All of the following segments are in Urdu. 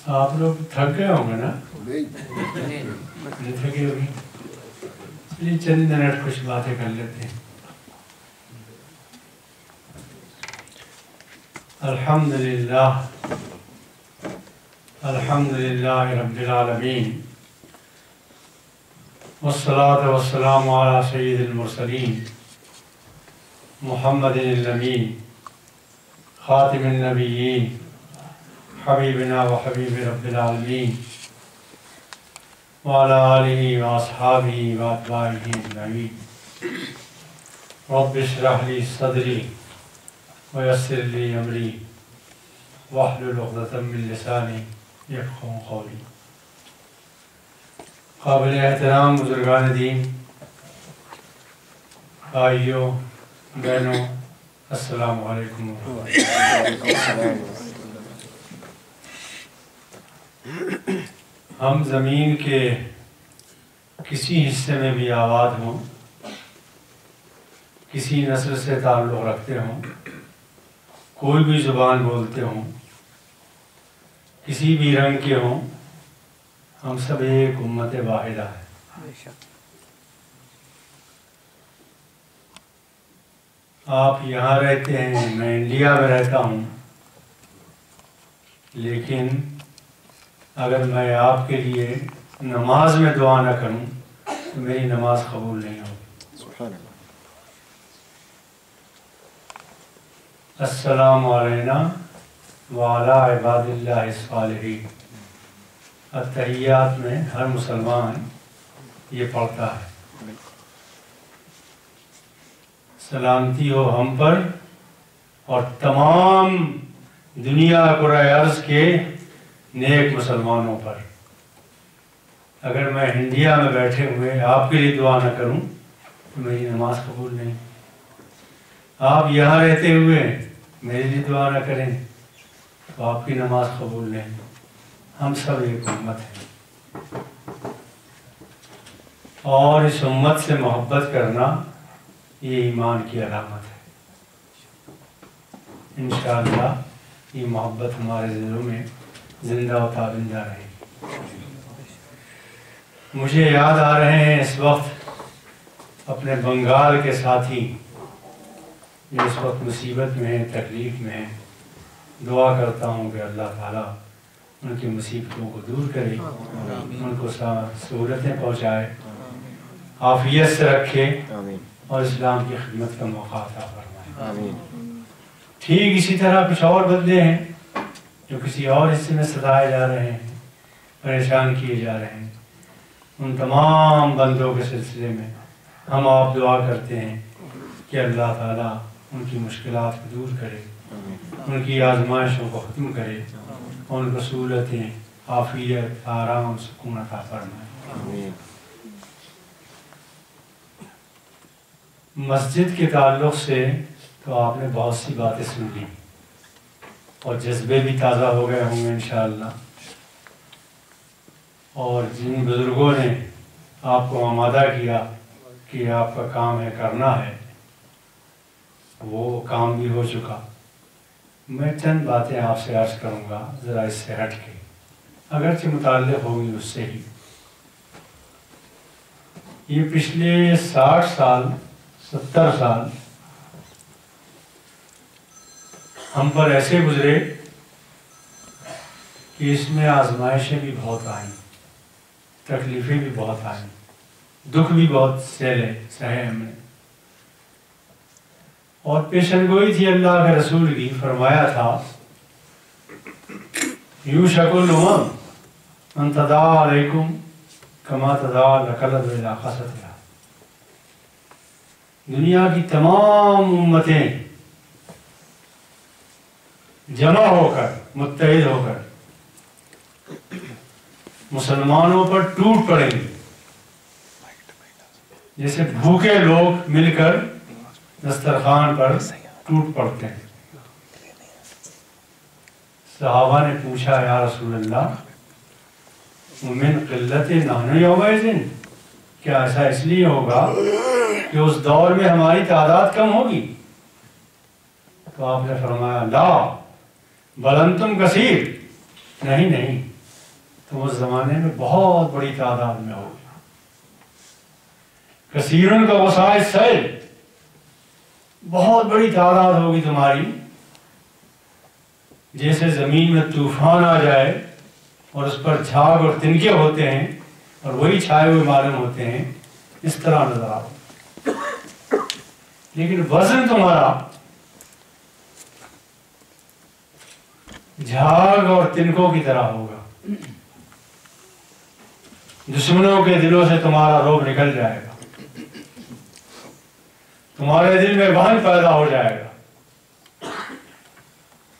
آپ لوگ تھک گئے ہوں گے نا؟ نہیں تھکے ہوگی؟ چلیے چند منٹ کچھ باتیں کر لیتے ہیں۔ الحمدللہ الحمدللہ رب العالمین والصلاة والسلام علی سید المرسلین محمد الامین خاتم النبیین حبیبنا و حبیب رب العالمین وعلی آلہ و اصحابہ و اتباعہ اجمعین۔ رب اشرح لی صدری ویسر لی امری واحلل عقدۃ من لسانی یفقہوا قولی۔ قابل احترام بزرگان دین، بھائیوں بہنوں، السلام علیکم ہم زمین کے کسی حصے میں بھی آباد ہوں، کسی نسل سے تعلق رکھتے ہوں، کوئی بھی زبان بولتے ہوں، کسی بھی رنگ کے ہوں، ہم سب ایک امت واحدہ ہے۔ آپ یہاں رہتے ہیں، میں انڈیا میں رہتا ہوں، لیکن اگر میں آپ کے لیے نماز میں دعا نہ کروں تو میری نماز قبول نہیں ہوگی۔ سبحان اللہ۔ السلام علینا وعلی عباد اللہ الصالحین، التحیات میں ہر مسلمان یہ پڑھتا ہے۔ سلامتی ہو ہم پر اور تمام دنیا کرۂ ارض کے نیک مسلمانوں پر۔ اگر میں انڈیا میں بیٹھے ہوئے آپ کے لیے دعا نہ کروں تو میری نماز قبول نہیں۔ آپ یہاں رہتے ہوئے میرے لیے دعا نہ کریں تو آپ کی نماز قبول نہیں۔ ہم سب ایک امت ہیں، اور اس امت سے محبت کرنا یہ ایمان کی علامت ہے۔ انشاءاللہ یہ محبت ہمارے دلوں میں زندہ و تابندہ رہے۔ مجھے یاد آ رہے ہیں اس وقت اپنے بنگال کے ساتھی جو اس وقت مصیبت میں ہیں، تکلیف میں ہیں۔ دعا کرتا ہوں کہ اللہ تعالیٰ ان کی مصیبتوں کو دور کرے، ان کو سہولتیں پہنچائے، عافیت سے رکھے اور اسلام کی خدمت کا موقع عطا فرمائے۔ ٹھیک اسی طرح کچھ اور بندے ہیں جو کسی اور حصے میں ستائے جا رہے ہیں، پریشان کیے جا رہے ہیں۔ ان تمام بندوں کے سلسلے میں ہم آپ دعا کرتے ہیں کہ اللہ تعالیٰ ان کی مشکلات کو دور کرے، ان کی آزمائشوں کو ختم کرے، اور ان کو سہولتیں، عافیت، آرام، سکون عطا فرمائے۔ مسجد کے تعلق سے تو آپ نے بہت سی باتیں سن لی اور جذبے بھی تازہ ہو گئے ہوں گے انشاءاللہ، اور جن بزرگوں نے آپ کو آمادہ کیا کہ آپ کا کام ہے، کرنا ہے، وہ کام بھی ہو چکا۔ میں چند باتیں آپ سے عرض کروں گا ذرا اس سے ہٹ کے، اگرچہ متعلق ہوگی اس سے ہی۔ یہ پچھلے 60 سال 70 سال ہم پر ایسے گزرے کہ اس میں آزمائشیں بھی بہت آئیں، تکلیفیں بھی بہت آئیں، دکھ بھی بہت سہے ہم نے، اور پیشن گوئی تھی اللہ کے رسول کی۔ فرمایا تھا یوشک الامم ان تداعی علیکم کما تداعی الکلب الی قصتها۔ دنیا کی تمام امتیں جمع ہو کر، متحد ہو کر مسلمانوں پر ٹوٹ پڑیں گے، جیسے بھوکے لوگ مل کر دسترخوان پر ٹوٹ پڑتے ہیں۔ صحابہ نے پوچھا یا رسول اللہ من قلت نحن یومئذ، کیا ایسا اس لیے ہوگا کہ اس دور میں ہماری تعداد کم ہوگی؟ تو آپ نے فرمایا لا بل انتم کثیر، نہیں تو اس زمانے میں بہت بڑی تعداد میں ہوگی. کثیرن کا وسائل سیل، بہت بڑی تعداد ہوگی تمہاری. جیسے زمین میں طوفان آ جائے اور اس پر جھاگ اور تنکے ہوتے ہیں اور وہی چھائے ہوئے معلوم ہوتے ہیں، اس طرح نظر آؤ. لیکن وزن تمہارا جھاگ اور تنکوں کی طرح ہوگا. دشمنوں کے دلوں سے تمہارا رعب نکل جائے گا، تمہارے دل میں وہن پیدا ہو جائے گا.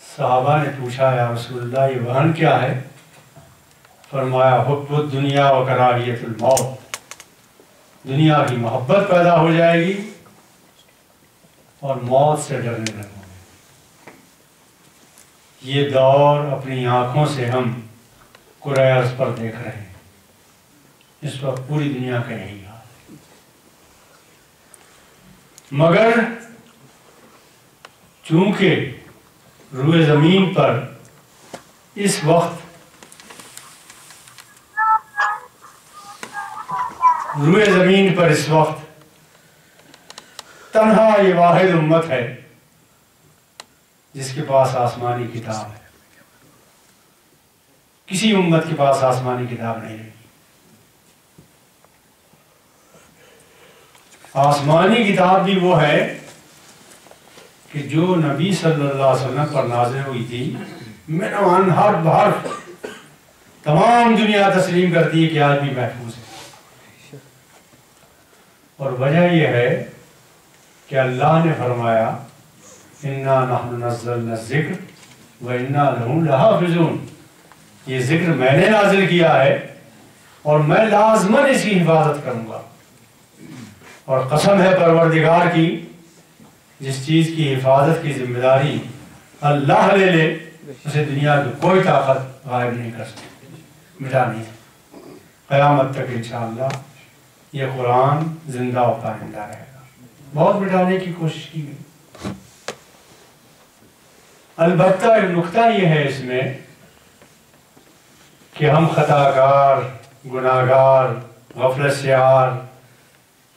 صحابہ نے پوچھا یا رسول اللہ یہ وہن کیا ہے؟ فرمایا حب الدنیا و کراہیت الموت. دنیا کی محبت پیدا ہو جائے گی اور موت سے ڈرنے لگو گے. یہ دور اپنی آنکھوں سے ہم کرۂ ارض پر دیکھ رہے ہیں. اس وقت پوری دنیا کا یہی حال ہے. مگر چونکہ روئے زمین پر اس وقت تنہا یہ واحد امت ہے جس کے پاس آسمانی کتاب ہے. کسی امت کے پاس آسمانی کتاب نہیں ہے. آسمانی کتاب بھی وہ ہے کہ جو نبی صلی اللہ علیہ وسلم پر نازل ہوئی تھی. من حرف بحرف تمام دنیا تسلیم کرتی ہے کہ آج بھی محفوظ ہے. اور وجہ یہ ہے کہ اللہ نے فرمایا اِنَّا نَحْنُ نَزَّلْنَا الذِّكْرَ وَإِنَّا لَهُ لَحَافِظُونَ. یہ ذکر میں نے نازل کیا ہے اور میں لازماً اس کی حفاظت کروں گا. اور قسم ہے پروردگار کی، جس چیز کی حفاظت کی ذمہ داری اللہ لے لے اسے دنیا کی کوئی طاقت غائب نہیں کر سکتی، مٹا نہیں سکتی. قیامت تک انشاءاللہ یہ قرآن زندہ و پائندہ رہے گا. بہت مٹانے کی کوشش کی گئی. البتہ ایک نقطہ یہ ہے اس میں کہ ہم خطا کار، گناہگار، غفلت سے عار،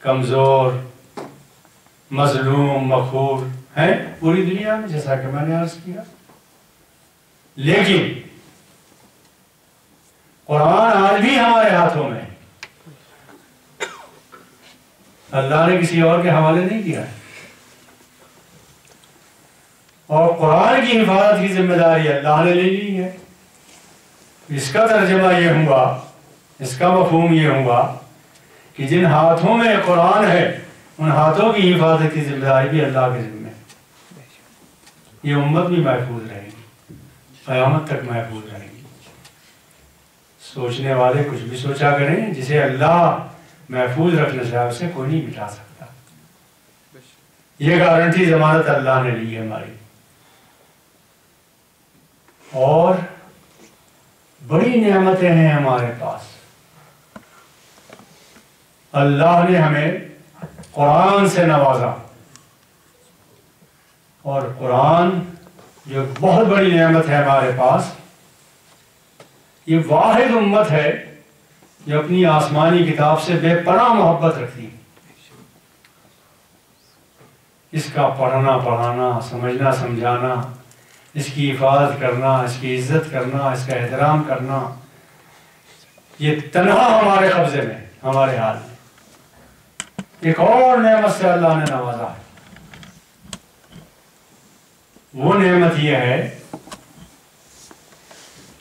کمزور، مظلوم، مقہور ہیں پوری دنیا میں، جیسا کہ میں نے عرض کیا. لیکن قرآن آج بھی ہمارے ہاتھوں میں ہے. اللہ نے کسی اور کے حوالے نہیں کیا ہے. اور قرآن کی حفاظت کی ذمہ داری اللہ نے لے لی ہے. اس کا ترجمہ یہ ہوا، اس کا مفہوم یہ ہوا کہ جن ہاتھوں میں قرآن ہے ان ہاتھوں کی حفاظت کی ذمہ داری بھی اللہ کے ذمہ ہے. یہ امت بھی محفوظ رہے گی، قیامت تک محفوظ رہے گی. سوچنے والے کچھ بھی سوچا کریں، جسے اللہ محفوظ رکھنا چاہے اسے کوئی نہیں مٹا سکتا. یہ گارنٹی ضمانت اللہ نے لی ہے ہماری. اور بڑی نعمتیں ہیں ہمارے پاس. اللہ نے ہمیں قرآن سے نوازا، اور قرآن جو بہت بڑی نعمت ہے ہمارے پاس. یہ واحد امت ہے جو اپنی آسمانی کتاب سے بے پناہ محبت رکھتی ہے. اس کا پڑھنا پڑھانا، سمجھنا سمجھانا، اس کی حفاظت کرنا، اس کی عزت کرنا، اس کا احترام کرنا، یہ تنہا ہمارے قبضے میں، ہمارے حال میں. ایک اور نعمت سے اللہ نے نوازا ہے. وہ نعمت یہ ہے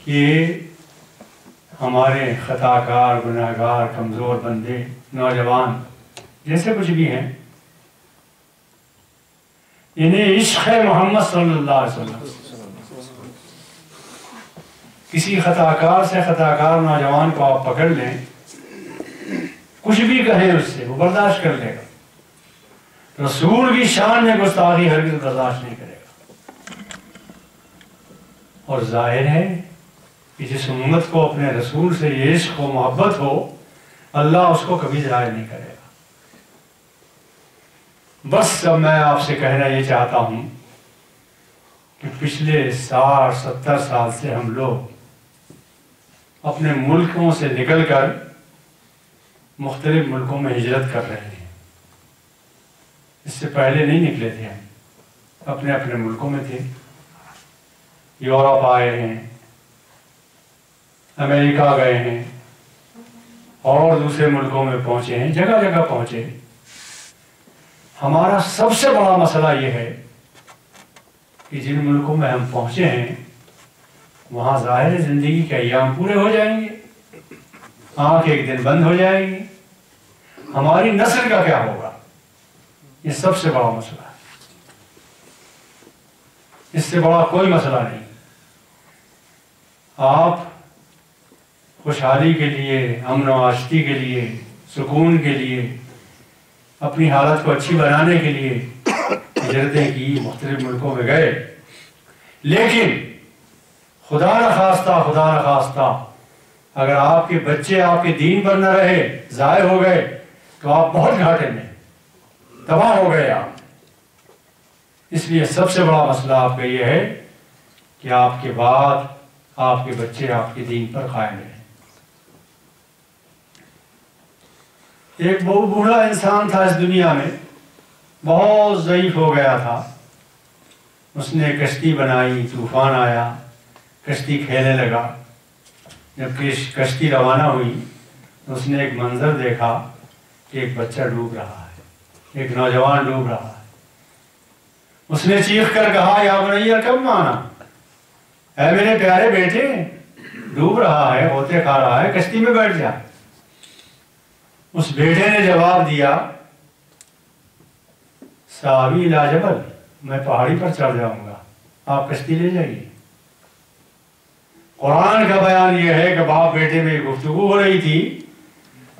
کہ ہمارے خطا کار، گناہ گار، کمزور بندے، نوجوان جیسے کچھ بھی ہیں، انہیں عشق محمد صلی اللہ علیہ وسلم. کسی خطا کار سے خطا کار نوجوان کو آپ پکڑ لیں، کچھ بھی کہیں اس سے وہ برداشت کر لے گا. رسول کی شان میں گستاخی ہرگز برداشت نہیں کرے گا. اور ظاہر ہے کہ جس امت کو اپنے رسول سے یہ عشق و محبت ہو، اللہ اس کو کبھی ضائع نہیں کرے گا. بس اب میں آپ سے کہنا یہ چاہتا ہوں کہ پچھلے 60-70 سال سے ہم لوگ اپنے ملکوں سے نکل کر مختلف ملکوں میں ہجرت کر رہے ہیں۔ اس سے پہلے نہیں نکلے تھے، ہم اپنے اپنے ملکوں میں تھے، یورپ آئے ہیں، امریکہ گئے ہیں اور دوسرے ملکوں میں پہنچے ہیں، جگہ جگہ پہنچے۔ ہمارا سب سے بڑا مسئلہ یہ ہے کہ جن ملکوں میں ہم پہنچے ہیں وہاں ظاہر زندگی کے ایام پورے ہو جائیں گے، آنکھ ایک دن بند ہو جائے گی، ہماری نسل کا کیا ہوگا؟ یہ سب سے بڑا مسئلہ ہے، اس سے بڑا کوئی مسئلہ نہیں۔ آپ خوشحالی کے لیے، امن و آشتی کے لیے، سکون کے لیے، اپنی حالت کو اچھی بنانے کے لیے ہجرتیں کی، مختلف ملکوں میں گئے، لیکن خدا نخواستہ اگر آپ کے بچے آپ کے دین پر نہ رہے، ضائع ہو گئے، تو آپ بہت گھاٹے میں، تباہ ہو گئے آپ۔ اس لیے سب سے بڑا مسئلہ آپ کا یہ ہے کہ آپ کے بعد آپ کے بچے آپ کے دین پر قائم رہیں۔ ایک بہت بوڑھا انسان تھا اس دنیا میں، بہت ضعیف ہو گیا تھا۔ اس نے کشتی بنائی، طوفان آیا، کشتی کھیلنے لگا۔ جب کشتی روانہ ہوئی تو اس نے ایک منظر دیکھا کہ ایک بچہ ڈوب رہا ہے، ایک نوجوان ڈوب رہا ہے۔ اس نے چیخ کر کہا، یا بنی ارکب معنا، اے میرے پیارے بیٹے، ڈوب رہا ہے، ہوتے کھا رہا ہے، کشتی میں بیٹھ جا۔ اس بیٹے نے جواب دیا، ساوی الی جبل، میں پہاڑی پر چڑھ جاؤں گا، آپ کشتی لے جائیے۔ قرآن کا بیان یہ ہے کہ باپ بیٹے میں گفتگو ہو رہی تھی،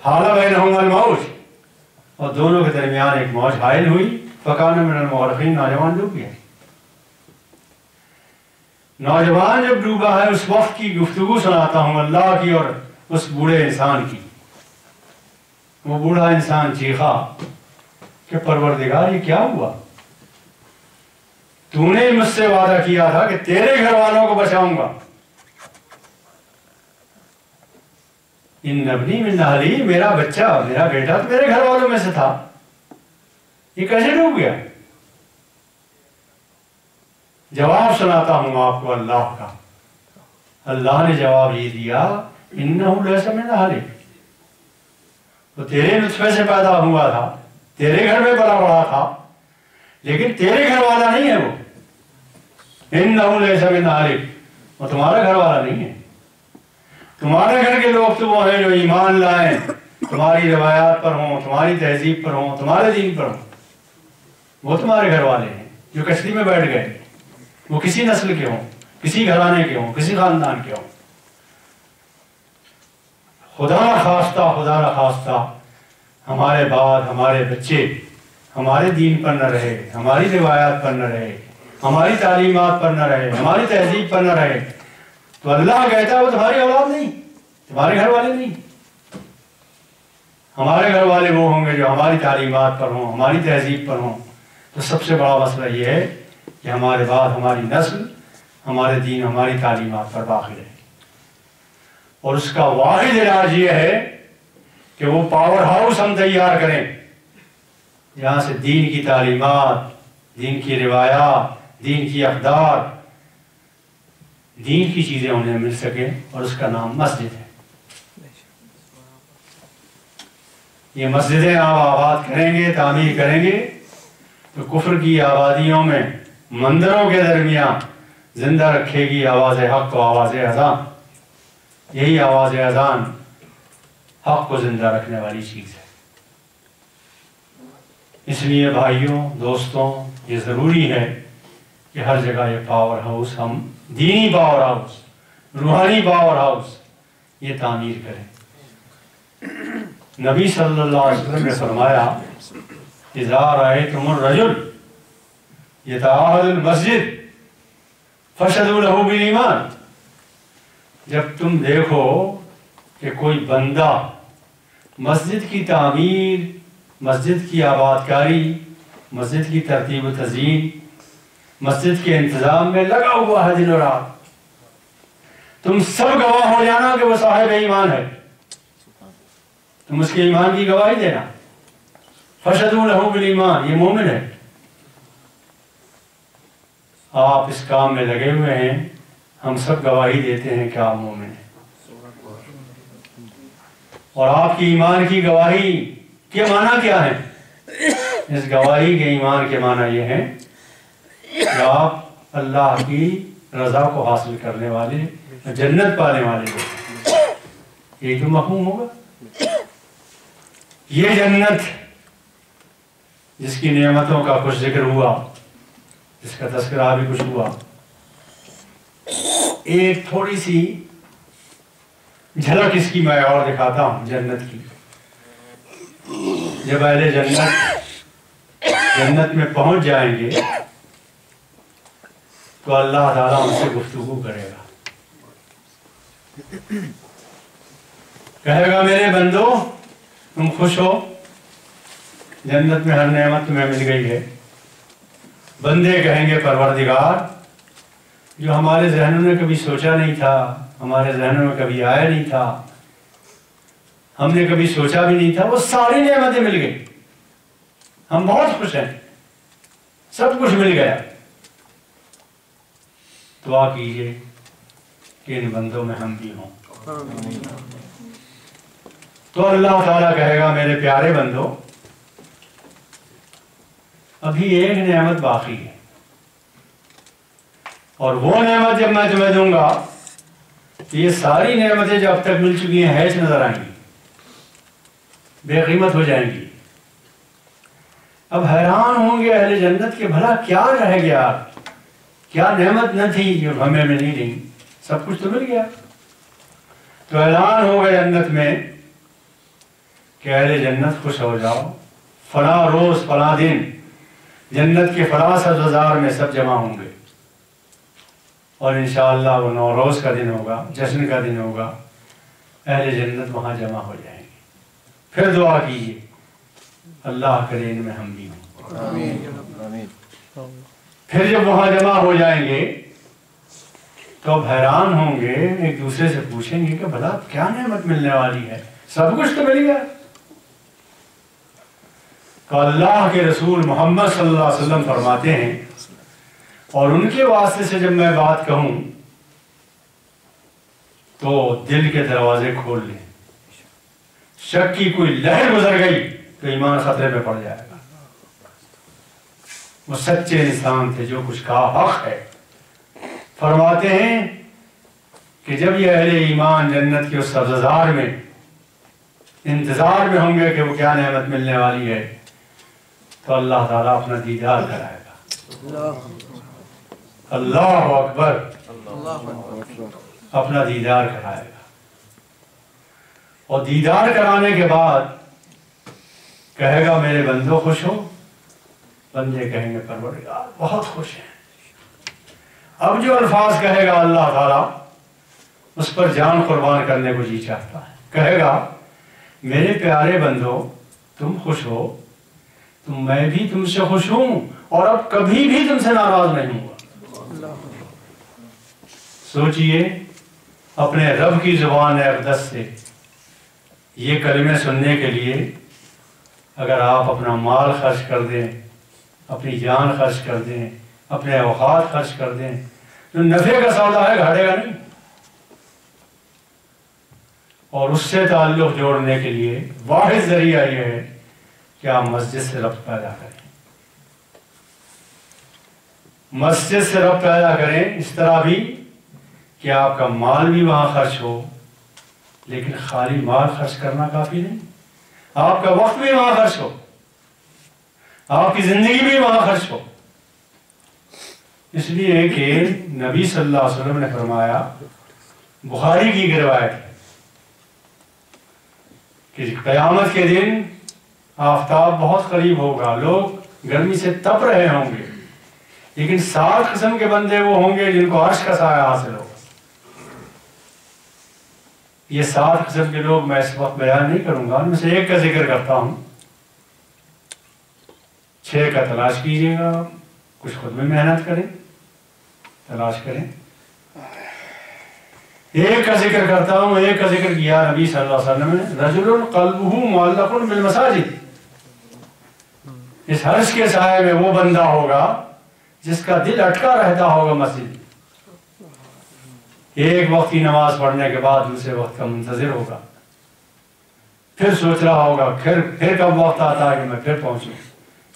حال بینہما الموج، اور دونوں کے درمیان ایک موج حائل ہوئی، فکان من المغرقین، نوجوان ڈوب گیا۔ نوجوان جب ڈوبا ہے اس وقت کی گفتگو سناتا ہوں اللہ کی اور اس بوڑھے انسان کی۔ وہ بوڑھا انسان چیخا کہ پروردگار یہ کیا ہوا؟ تو نے مجھ سے وعدہ کیا تھا کہ تیرے گھر والوں کو بچاؤں گا۔ ان ابنی من اہلی، میرا بچہ، میرا بیٹا تو میرے گھر والوں میں سے تھا، یہ کیسے ڈوب گیا؟ جواب سناتا ہوں آپ کو اللہ کا۔ اللہ نے جواب یہ دیا، انہ لیس من اہلک، وہ تیرے نطفے سے پیدا ہوا تھا، تیرے گھر میں پلا بڑا تھا، لیکن تیرے گھر والا نہیں ہے وہ۔ انہ لیس من اہلک، وہ تمہارا گھر والا نہیں ہے۔ تمہارے گھر کے لوگ تو وہ ہیں جو ایمان لائیں، تمہاری روایات پر ہوں، تمہاری تہذیب پر ہوں، تمہارے دین پر ہوں، وہ تمہارے گھر والے ہیں جو کشتی میں بیٹھ گئے، وہ کسی نسل کے ہوں، کسی گھرانے کے ہوں، کسی خاندان کے ہوں۔ خدا نخواستہ ہمارے بعد ہمارے بچے ہمارے دین پر نہ رہے، ہماری روایات پر نہ رہے، ہماری تعلیمات پر نہ رہے، ہماری تہذیب پر نہ رہے، تو اللہ کہتا ہے وہ تمہاری اولاد نہیں، تمہارے گھر والے نہیں۔ ہمارے گھر والے وہ ہوں گے جو ہماری تعلیمات پر ہوں، ہماری تہذیب پر ہوں۔ تو سب سے بڑا مسئلہ یہ ہے کہ ہمارے بعد ہماری نسل ہمارے دین، ہماری تعلیمات پر باقی رہے، اور اس کا واحد علاج یہ ہے کہ وہ پاور ہاؤس ہم تیار کریں جہاں سے دین کی تعلیمات، دین کی روایات، دین کی اقدار، دین کی چیزیں انہیں مل سکیں، اور اس کا نام مسجد ہے۔ یہ مسجدیں آپ آباد کریں گے، تعمیر کریں گے، تو کفر کی آبادیوں میں مندروں کے درمیان زندہ رکھے گی آواز حق و آواز اذان۔ یہی آواز اذان حق کو زندہ رکھنے والی چیز ہے۔ اس لیے بھائیوں، دوستوں، یہ ضروری ہے کہ ہر جگہ یہ پاور ہاؤس، ہم دینی پاور ہاؤس، روحانی پاور ہاؤس، یہ تعمیر کریں۔ نبی صلی اللہ علیہ وسلم نے فرمایا، اذا رأیتم الرجل یتعاہد المسجد فاشہدوا لہ بالایمان، جب تم دیکھو کہ کوئی بندہ مسجد کی تعمیر، مسجد کی آباد کاری، مسجد کی ترتیب و تزئین، مسجد کے انتظام میں لگا ہوا ہے دن و رات، تم سب گواہ ہو جانا کہ وہ صاحب ایمان ہے، تم اس کے ایمان کی گواہی دینا. فشہدوا لہ بالایمان، یہ مومن ہے. آپ اس کام میں لگے ہوئے ہیں، ہم سب گواہی دیتے ہیں کہ آپ مومن ہیں. اور آپ کی ایمان کی گواہی کے معنی کیا ہے؟ اس گواہی کے ایمان کے معنی یہ ہے کہ آپ اللہ کی رضا کو حاصل کرنے والے، جنت پانے والے ہیں. یہ تو مفہوم ہوگا. یہ جنت جس کی نعمتوں کا کچھ ذکر ہوا، جس کا تذکرہ بھی کچھ ہوا، ایک تھوڑی سی جھلک اس کی میں اور دکھاتا ہوں جنت کی. جب اہل جنت میں پہنچ جائیں گے تو اللہ تعالیٰ ان سے گفتگو کرے گا، کہے گا میرے بندو تم خوش ہو، جنت میں ہر نعمت تمہیں مل گئی ہے. بندے کہیں گے پروردگار، جو ہمارے ذہنوں نے کبھی سوچا نہیں تھا، ہمارے ذہنوں میں کبھی آیا نہیں تھا، ہم نے کبھی سوچا بھی نہیں تھا، وہ ساری نعمتیں مل گئی، ہم بہت خوش ہیں، سب کچھ مل گیا. دعا کیجئے کہ ان بندوں میں ہم بھی ہوں. تو اللہ تعالیٰ کہے گا میرے پیارے بندو، ابھی ایک نعمت باقی ہے، اور وہ نعمت جب میں تمہیں دوں گا، یہ ساری نعمتیں جو اب تک مل چکی ہیں ہیچ نظر آئیں گی، بے قیمت ہو جائیں گی. اب حیران ہوں گے اہل جنت کے بھلا کیا رہ گیا، کیا نعمت نہ تھی جو ہمیں ملی نہیں، سب کچھ تو مل گیا. تو اعلان ہوگا جنت میں کہ اہل جنت خوش ہو جاؤ، فلاں روز فلاں دن جنت کے فلاں سبزار میں سب جمع ہوں گے، اور انشاءاللہ وہ نوروز کا دن ہوگا، جشن کا دن ہوگا، اہل جنت وہاں جمع ہو جائیں گے. پھر دعا کیجیے اللہ کرے ان میں ہم بھی ہوں. آمین. پھر جب وہاں جمع ہو جائیں گے تو اب حیران ہوں گے، ایک دوسرے سے پوچھیں گے کہ بھلا کیا نعمت ملنے والی ہے، سب کچھ تو مل گیا. تو اللہ کے رسول محمد صلی اللہ علیہ وسلم فرماتے ہیں، اور ان کے واسطے سے جب میں بات کہوں تو دل کے دروازے کھول لیں. شک کی کوئی لہر گزر گئی تو ایمان خطرے میں پڑ جائے گا. وہ سچے انسان تھے، جو کچھ کہا حق ہے. فرماتے ہیں کہ جب یہ اہل ایمان جنت کے اس سبززار میں انتظار میں ہوں گے کہ وہ کیا نعمت ملنے والی ہے، تو اللہ تعالیٰ اپنا دیدار کرائے گا. اللہ اکبر، اپنا دیدار کرائے گا. اور دیدار کرانے کے بعد کہے گا میرے بندو خوش ہو. بندے کہیں گے پروردگار بہت خوش ہیں. اب جو الفاظ کہے گا اللہ تعالیٰ اس پر جان قربان کرنے کو جی چاہتا ہے. کہے گا میرے پیارے بندو تم خوش ہو تو میں بھی تم سے خوش ہوں، اور اب کبھی بھی تم سے ناراض نہیں ہوں گا. سوچئے اپنے رب کی زبان اقدس سے یہ کلمے سننے کے لیے اگر آپ اپنا مال خرچ کر دیں، اپنی جان خرچ کر دیں، اپنے اوقات خرچ کر دیں، تو نفع کا سودا ہے، گھٹے گا نہیں. اور اس سے تعلق جوڑنے کے لیے واحد ذریعہ یہ ہے کہ آپ مسجد سے ربط پیدا کریں. مسجد سے ربط پیدا کریں اس طرح بھی کہ آپ کا مال بھی وہاں خرچ ہو، لیکن خالی مال خرچ کرنا کافی نہیں، آپ کا وقت بھی وہاں خرچ ہو، آپ کی زندگی بھی وہاں خرچ ہو. اس لیے کہ نبی صلی اللہ علیہ وسلم نے فرمایا، بخاری کی روایت ہے کہ قیامت کے دن آفتاب بہت قریب ہوگا، لوگ گرمی سے تپ رہے ہوں گے، لیکن 7 قسم کے بندے وہ ہوں گے جن کو عرش کا سایہ حاصل ہوگا. یہ 7 قسم کے لوگ میں اس وقت بیان نہیں کروں گا، ان میں سے ایک کا ذکر کرتا ہوں. 6 کا تلاش کیجیے گا، کچھ خود میں محنت کریں، تلاش کریں. ایک کا ذکر کرتا ہوں، ایک کا ذکر کیا نبی صلی اللہ علیہ وسلم نے، رجل قلبہ معلق بالمساجد، اس عرش کے سائے میں وہ بندہ ہوگا جس کا دل اٹکا رہتا ہوگا مسجد، ایک وقت کی نماز پڑھنے کے بعد دوسرے وقت کا منتظر ہوگا، پھر سوچ رہا ہوگا پھر کب وقت آتا ہے کہ میں پھر پہنچوں،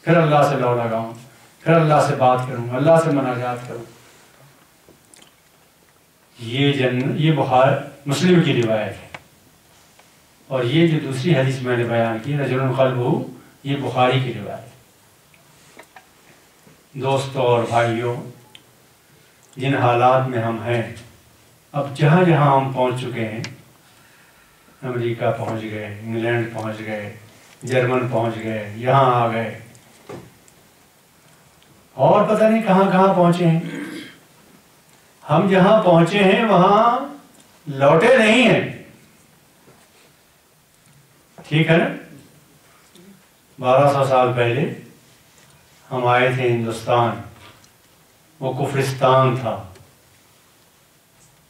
پھر اللہ سے لو لگاؤں، پھر اللہ سے بات کروں، اللہ سے مناجات کروں۔ یہ بخاری مسلم کی روایت ہے، اور یہ جو دوسری حدیث میں نے بیان کی رجل قلبہ، یہ بخاری کی روایت ہے۔ دوستوں اور بھائیوں، جن حالات میں ہم ہیں، اب جہاں جہاں ہم پہنچ چکے ہیں، امریکہ پہنچ گئے، انگلینڈ پہنچ گئے، جرمن پہنچ گئے، یہاں آ گئے، اور پتہ نہیں کہاں کہاں پہنچے ہیں۔ ہم جہاں پہنچے ہیں وہاں لوٹے نہیں ہیں، ٹھیک ہے نا؟ 1200 سال پہلے ہم آئے تھے ہندوستان، وہ کفرستان تھا،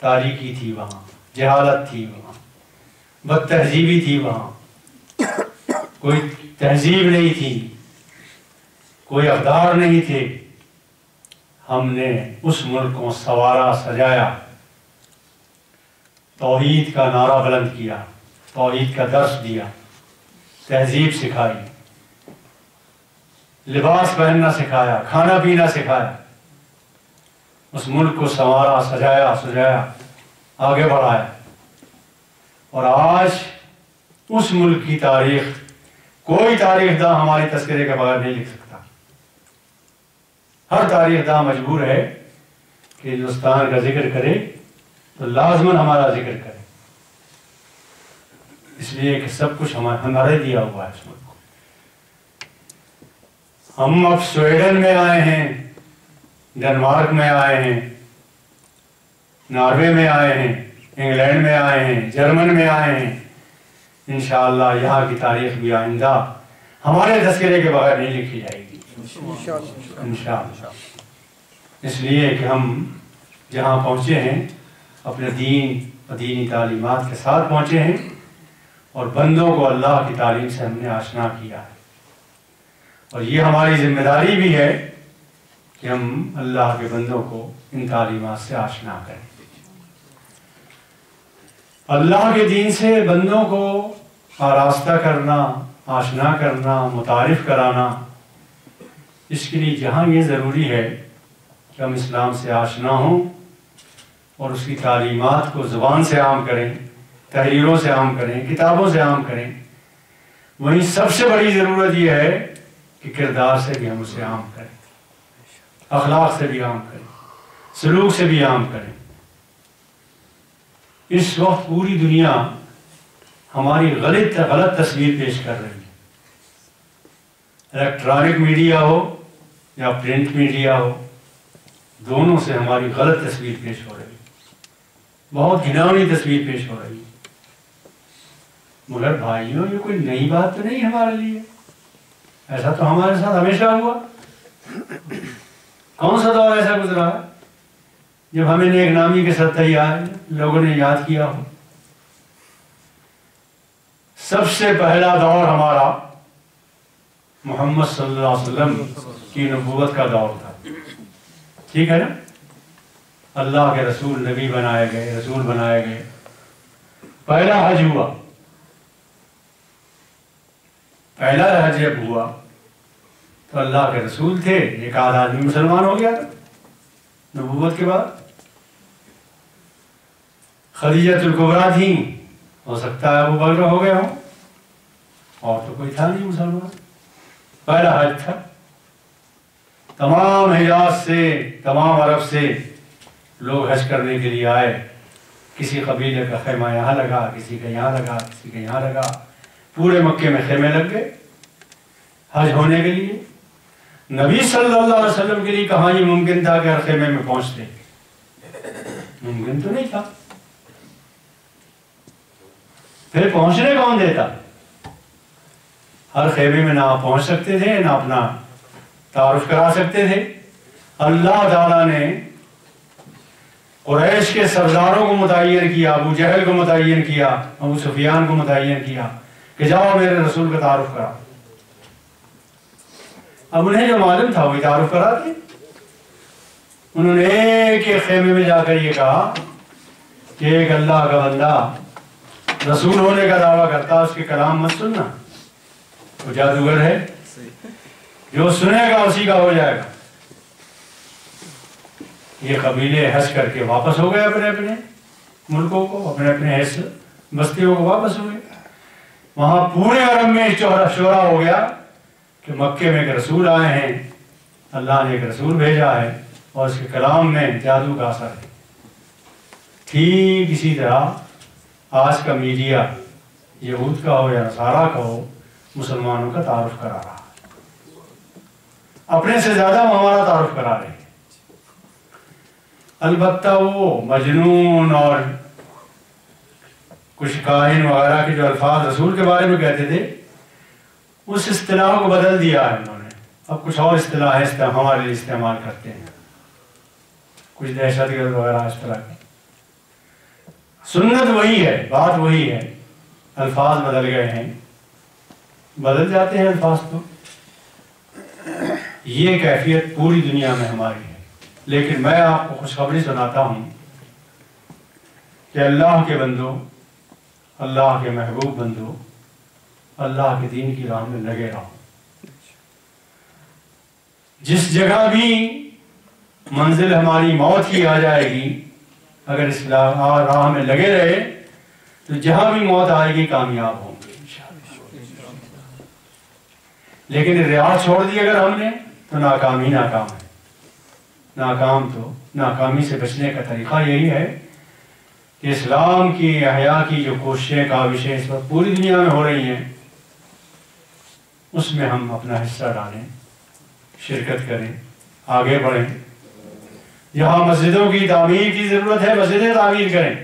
تاریکی تھی وہاں، جہالت تھی وہاں، بد تہذیبی تھی وہاں، کوئی تہذیب نہیں تھی، کوئی اقدار نہیں تھے۔ ہم نے اس ملک کو سنوارا، سجایا، توحید کا نعرہ بلند کیا، توحید کا درس دیا، تہذیب سکھائی، لباس پہننا سکھایا، کھانا پینا سکھایا، اس ملک کو سنوارا، سجایا، آگے بڑھایا، اور آج اس ملک کی تاریخ کوئی تاریخ داں ہماری تذکرے کے بغیر نہیں لکھ سکتا۔ ہر تاریخ داں مجبور ہے کہ ہندوستان کا ذکر کرے تو لازماً ہمارا ذکر کرے، اس لیے کہ سب کچھ ہمارے دیا ہوا ہے اس ملک کو۔ ہم اب سویڈن میں آئے ہیں، ڈنمارک میں آئے ہیں، ناروے میں آئے ہیں، انگلینڈ میں آئے ہیں، جرمن میں آئے ہیں، انشاءاللہ یہاں کی تاریخ بھی آئندہ ہمارے تذکرے کے بغیر نہیں لکھی جائے گی انشاءاللہ۔ اس لیے کہ ہم جہاں پہنچے ہیں اپنے دین و دینی تعلیمات کے ساتھ پہنچے ہیں، اور بندوں کو اللہ کی تعلیم سے ہم نے آشنا کیا ہے، اور یہ ہماری ذمہ داری بھی ہے کہ ہم اللہ کے بندوں کو ان تعلیمات سے آشنا کریں۔ اللہ کے دین سے بندوں کو آراستہ کرنا، آشنا کرنا، متعارف کرانا، اس کے لیے جہاں یہ ضروری ہے کہ ہم اسلام سے آشنا ہوں اور اس کی تعلیمات کو زبان سے عام کریں، تحریروں سے عام کریں، کتابوں سے عام کریں، وہیں سب سے بڑی ضرورت یہ ہے کہ کردار سے بھی ہم اسے عام کریں، اخلاق سے بھی عام کریں، سلوک سے بھی عام کریں۔ اس وقت پوری دنیا ہماری غلط تصویر پیش کر رہی ہے، الیکٹرانک میڈیا ہو یا پرنٹ میڈیا ہو، دونوں سے ہماری غلط تصویر پیش ہو رہی ہے، بہت گھناؤنی تصویر پیش ہو رہی ہے۔ مگر بھائیوں، یہ کوئی نئی بات تو نہیں ہمارے لیے، ایسا تو ہمارے ساتھ ہمیشہ ہوا۔ کون سا دور ایسا گزرا ہے جب ہمیں نیک نامی کے ساتھ لوگوں نے یاد کیا ہو؟ سب سے پہلا دور ہمارا محمد صلی اللہ علیہ وسلم کی نبوت کا دور تھا، ٹھیک ہے نا؟ اللہ کے رسول نبی بنائے گئے، رسول بنائے گئے، پہلا حج ہوا، پہلا حج جب ہوا تو اللہ کے رسول تھے، ایک آدھ آدمی مسلمان ہو گیا تھا نبوت کے بعد۔ خدیجہ الکبریٰ تھیں، ہو سکتا ہے ابو بکر ہو گئے ہوں، اور تو کوئی تھا نہیں مسلمان۔ پہلا حج تھا، تمام حجاز سے، تمام عرب سے لوگ حج کرنے کے لیے آئے، کسی قبیلے کا خیمہ یہاں لگا، کسی کا یہاں لگا، کسی کا یہاں لگا، پورے مکے میں خیمے لگ گئے حج ہونے کے لیے۔ نبی صلی اللہ علیہ وسلم کے لیے کہاں یہ ممکن تھا کہ ہر خیمے میں پہنچتے؟ ممکن تو نہیں تھا۔ پھر پہنچنے کون دیتا؟ ہر خیمے میں نہ آپ پہنچ سکتے تھے، نہ اپنا تعارف کرا سکتے تھے۔ اللہ تعالیٰ نے قریش کے سرداروں کو متعین کیا، ابو جہل کو متعین کیا، ابو سفیان کو متعین کیا کہ جاؤ میرے رسول کا تعارف کرا۔ اب انہیں جو معلوم تھا وہی تعارف کرا دیا۔ انہوں نے ایک ایک خیمے میں جا کر یہ کہا کہ ایک اللہ کا بندہ رسول ہونے کا دعویٰ کرتا، اس کے کلام مت سننا، وہ جادوگر ہے، جو سنے گا اسی کا ہو جائے گا۔ یہ قبیلے حج کر کے واپس ہو گئے اپنے اپنے ملکوں کو، اپنے اپنے بستیوں کو واپس ہوئے۔ وہاں پورے عرب میں شورا ہو گیا کہ مکے میں ایک رسول آئے ہیں، اللہ نے ایک رسول بھیجا ہے اور اس کے کلام میں جادو کا اثر ہے۔ ٹھیک اسی طرح آج کا میڈیا یہود کا ہو یا نصارہ کا ہو، مسلمانوں کا تعارف کرا رہا ہے، اپنے سے زیادہ وہ ہمارا تعارف کرا رہے ہیں۔ البتہ وہ مجنون اور کچھ کاہن وغیرہ کے جو الفاظ رسول کے بارے میں کہتے تھے، اس اصطلاح کو بدل دیا ہے انہوں نے، اب کچھ اور اصطلاحیں ہمارے لیے استعمال کرتے ہیں، کچھ دہشت گرد وغیرہ اس طرح کی۔ سنت وہی ہے، بات وہی ہے، الفاظ بدل گئے ہیں، بدل جاتے ہیں الفاظ تو۔ یہ کیفیت پوری دنیا میں ہماری ہے، لیکن میں آپ کو خوشخبری سناتا ہوں کہ اللہ کے بندو، اللہ کے محبوب بندو، اللہ کے دین کی راہ میں لگے رہو۔ جس جگہ بھی منزل ہماری موت کی آ جائے گی، اگر اس راہ میں لگے رہے تو جہاں بھی موت آئے گی کامیاب ہوں گے انشاءاللہ۔ لیکن ریاض چھوڑ دی اگر ہم نے تو ناکام ہی ناکام ہے۔ ناکامی سے بچنے کا طریقہ یہی ہے کہ اسلام کی احیاء کی جو کوششیں کاوشیں اس وقت پوری دنیا میں ہو رہی ہیں، اس میں ہم اپنا حصہ ڈالیں، شرکت کریں، آگے بڑھیں۔ جہاں مسجدوں کی تعمیر کی ضرورت ہے مسجدیں تعمیر کریں،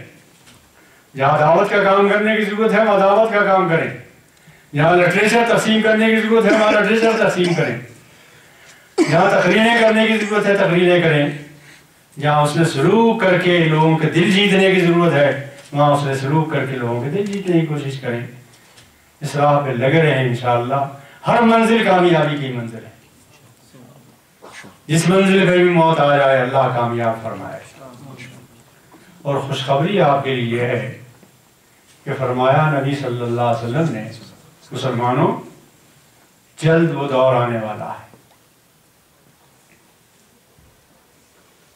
جہاں دعوت کا کام کرنے کی ضرورت ہے وہاں دعوت کا کام کریں، جہاں لٹریچر تقسیم کرنے کی ضرورت ہے وہاں لٹریچر تقسیم کریں، جہاں تقریریں کرنے کی ضرورت ہے تقریریں کریں، جہاں اس نے سلوک کر کے لوگوں کے دل جیتنے کی ضرورت ہے وہاں اس نے سلوک کر کے لوگوں کے دل جیتنے کی کوشش کریں۔ اس راہ پہ لگے رہیں انشاءاللہ۔ ہر منزل کامیابی کی منزل ہے، جس منزل پہ بھی موت آ جائے اللہ کامیاب فرمائے۔ اور خوشخبری آپ کے لیے ہے کہ فرمایا نبی صلی اللہ علیہ وسلم نے، مسلمانوں جلد وہ دور آنے والا ہے،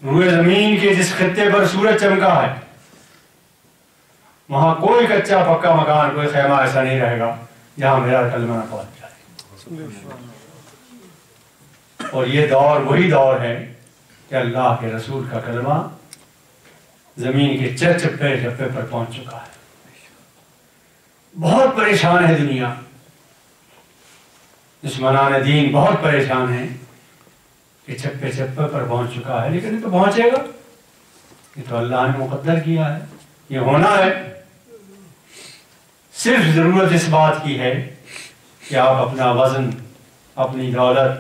روئے زمین کے جس خطے پر سورج چمکا ہے وہاں کوئی کچا پکا مکان، کوئی خیمہ ایسا نہیں رہے گا جہاں میرا کلمہ نہ پہنچ جائے۔ اور یہ دور وہی دور ہے کہ اللہ کے رسول کا کلمہ زمین کے چپے چپے پر پہنچ چکا ہے۔ بہت پریشان ہے دنیا، دشمنان دین بہت پریشان ہیں کہ چپے چپے پر پہنچ چکا ہے، لیکن یہ تو پہنچے گا، یہ تو اللہ نے مقدر کیا ہے، یہ ہونا ہے۔ صرف ضرورت اس بات کی ہے کہ آپ اپنا وزن، اپنی دولت،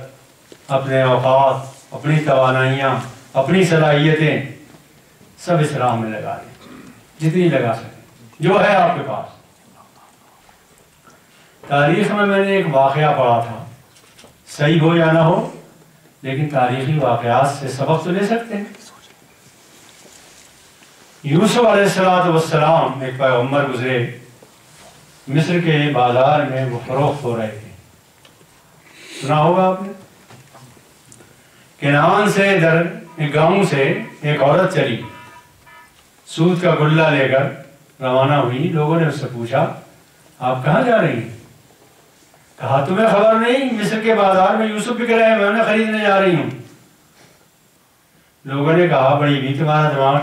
اپنے اوقات، اپنی توانائیاں، اپنی صلاحیتیں سب اس راہ میں لگا دیں، جتنی لگا سکیں، جو ہے آپ کے پاس۔ تاریخ میں نے ایک واقعہ پڑھا تھا، صحیح ہو یا نہ ہو، لیکن تاریخی واقعات سے سبق تو لے سکتے ہیں۔ یوسف علیہ السلام ایک پیغمبر گزرے، مصر کے بازار میں وہ فروخت ہو رہے تھے، سنا ہوگا آپ نے۔ کنعان سے ایک گاؤں سے ایک عورت چلی، سود کا گلہ لے کر روانہ ہوئی۔ لوگوں نے اس سے پوچھا آپ کہاں جا رہی ہیں؟ کہا تمہیں خبر نہیں، مصر کے بازار میں یوسف بک رہے ہیں، میں انہیں خریدنے جا رہی ہوں۔ لوگوں نے کہا بڑی بھی تمہارا دماغ